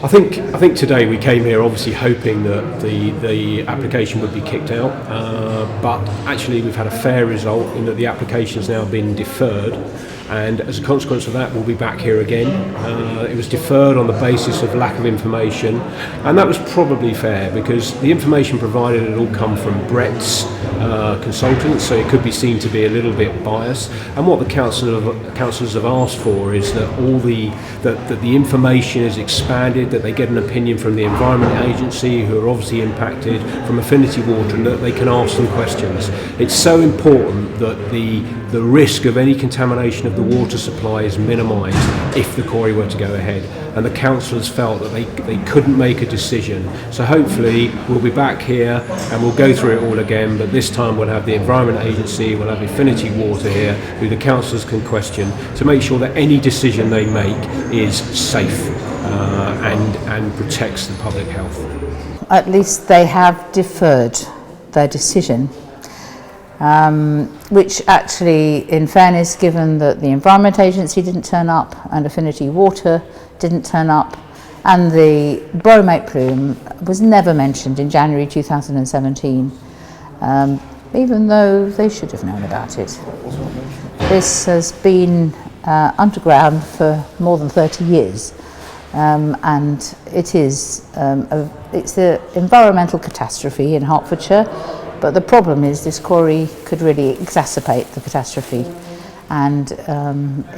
I think today we came here obviously hoping that the application would be kicked out, but actually we've had a fair result in that the application has now been deferred, and as a consequence of that we'll be back here again. It was deferred on the basis of lack of information, and that was probably fair because the information provided had all come from Brett's consultants, so it could be seen to be a little bit biased. And what the councillors have asked for is that that the information is expanded, that they get an opinion from the Environment Agency, who are obviously impacted, from Affinity Water, and that they can ask them questions. It's so important that the risk of any contamination of the water supply is minimised if the quarry were to go ahead, and the councillors felt that they couldn't make a decision. So hopefully we'll be back here and we'll go through it all again, but this time we'll have the Environment Agency, we'll have Affinity Water here, who the councillors can question, to make sure that any decision they make is safe and protects the public health. At least they have deferred their decision. Which actually, in fairness, given that the Environment Agency didn't turn up and Affinity Water didn't turn up, and the bromate plume was never mentioned in January 2017, even though they should have known about it. This has been underground for more than 30 years, and it's an environmental catastrophe in Hertfordshire. But the problem is this quarry could really exacerbate the catastrophe, and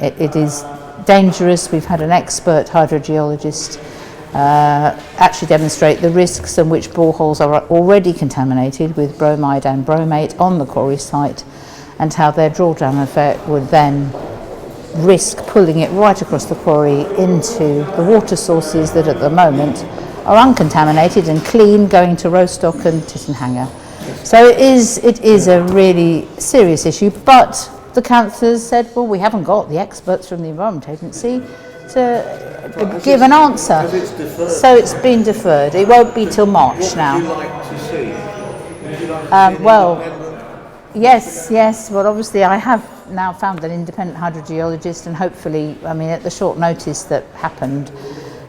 it is dangerous. We've had an expert hydrogeologist actually demonstrate the risks in which boreholes are already contaminated with bromide and bromate on the quarry site, and how their drawdown effect would then risk pulling it right across the quarry into the water sources that at the moment are uncontaminated and clean, going to Rostock and Tittenhanger. So it is a really serious issue, but the councillors said, well, we haven't got the experts from the Environment Agency to give an answer. So it's been deferred. It won't be till March now. What would you like to see? Well, yes. Well, obviously I have now found an independent hydrogeologist, and hopefully, I mean, at the short notice that happened,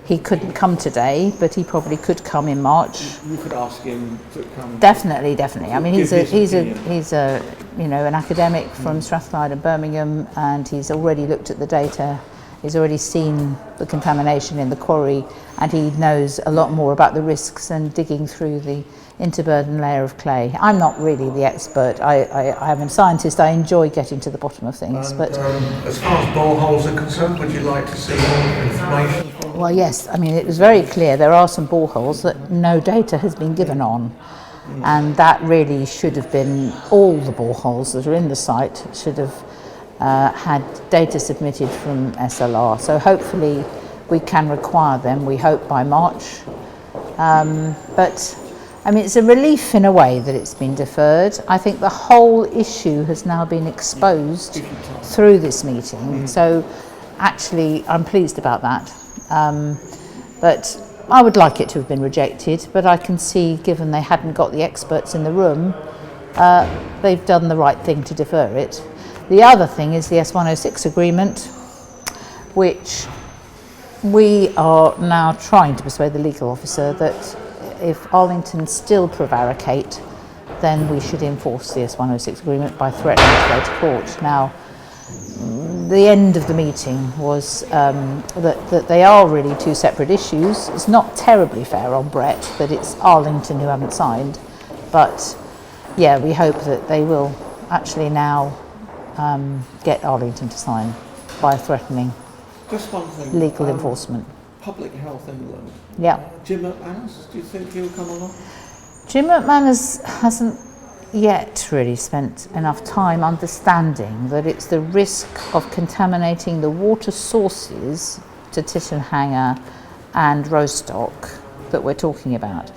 he couldn't come today, but he probably could come in March. You could ask him to come. Definitely. I mean, he's a an academic from Strathclyde and Birmingham, and he's already looked at the data. He's already seen the contamination in the quarry, and he knows a lot more about the risks and digging through the interburden layer of clay. I'm not really the expert. I am a scientist. I enjoy getting to the bottom of things. But as far as boreholes are concerned, would you like to see more information? Well, yes. I mean, it was very clear there are some boreholes that no data has been given on, and that really should have been all the boreholes that are in the site should have had data submitted from SLR. So hopefully we can require them. We hope by March. But I mean, it's a relief in a way that it's been deferred. I think the whole issue has now been exposed through this meeting. So actually, I'm pleased about that. But I would like it to have been rejected, but I can see, given they hadn't got the experts in the room, they've done the right thing to defer it. The other thing is the S106 agreement, which we are now trying to persuade the legal officer that if Arlington still prevaricate, then we should enforce the S106 agreement by threatening to go to court. Now, the end of the meeting was that they are really two separate issues. It's not terribly fair on Brett that it's Arlington who haven't signed, but yeah, we hope that they will actually now get Arlington to sign by threatening Just one thing. legal enforcement. Public Health England. Yeah. Jim McManus, do you think he'll come along? Jim McManus hasn't yet really spent enough time understanding that it's the risk of contaminating the water sources to Tittenhanger and Rostock that we're talking about.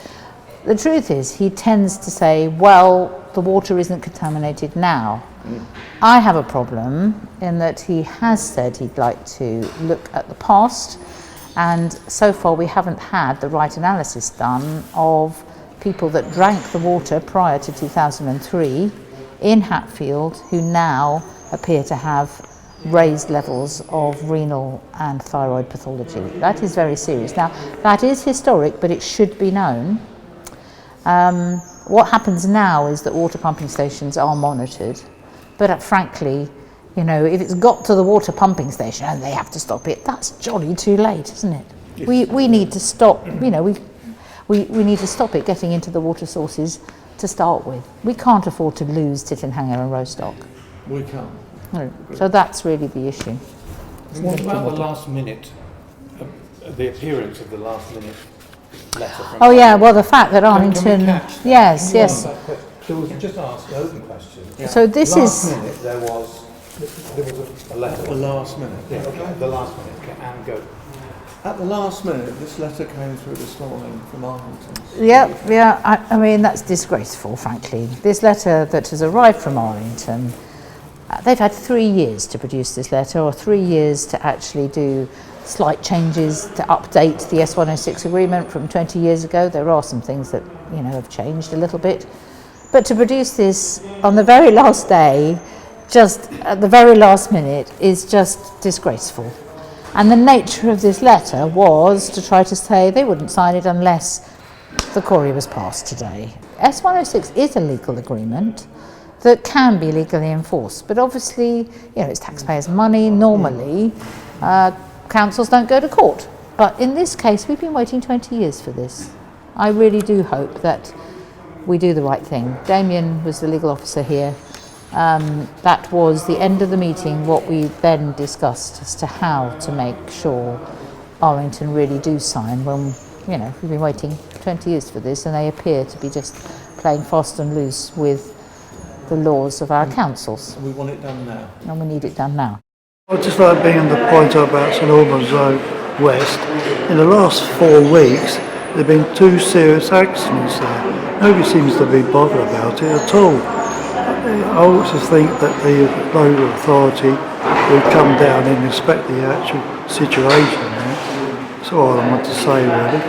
The truth is, he tends to say, well, the water isn't contaminated now. I have a problem in that he has said he'd like to look at the past, and so far we haven't had the right analysis done of people that drank the water prior to 2003 in Hatfield who now appear to have raised levels of renal and thyroid pathology. That is very serious. Now, that is historic, but it should be known. What happens now is that water pumping stations are monitored, but frankly, you know, if it's got to the water pumping station and they have to stop it, that's jolly too late, isn't it? Yes. We need to stop, you know, we need to stop it getting into the water sources to start with. We can't afford to lose Tittenhanger and Rostock. We can't. No. So that's really the issue. What about the last minute, the appearance of the last minute letter from... Oh yeah, well the fact that Arlington... Yes. There was just asked an open question. Yeah. So this last is... minute there was a letter. At the last minute? Yeah, okay. The last minute. And go. At the last minute, this letter came through this morning from Arlington. Yeah, I mean, that's disgraceful, frankly. This letter that has arrived from Arlington, they've had 3 years to produce this letter, or 3 years to actually do slight changes to update the S106 agreement from 20 years ago. There are some things that, you know, have changed a little bit. But to produce this on the very last day, just at the very last minute, is just disgraceful. And the nature of this letter was to try to say they wouldn't sign it unless the quarry was passed today. S106 is a legal agreement that can be legally enforced, but obviously, you know, it's taxpayers' money. Normally, councils don't go to court. But in this case, we've been waiting 20 years for this. I really do hope that we do the right thing. Damien was the legal officer here. That was the end of the meeting, what we then discussed as to how to make sure Arlington really do sign when, you know, we've been waiting 20 years for this and they appear to be just playing fast and loose with the laws of our councils. We want it done now. And we need it done now. I'd just like being on the point about St Albans Road West. In the last 4 weeks, there have been 2 serious accidents there. Nobody seems to be bothered about it at all. I also think that the local authority would come down and inspect the actual situation there. That's all I want to say, really.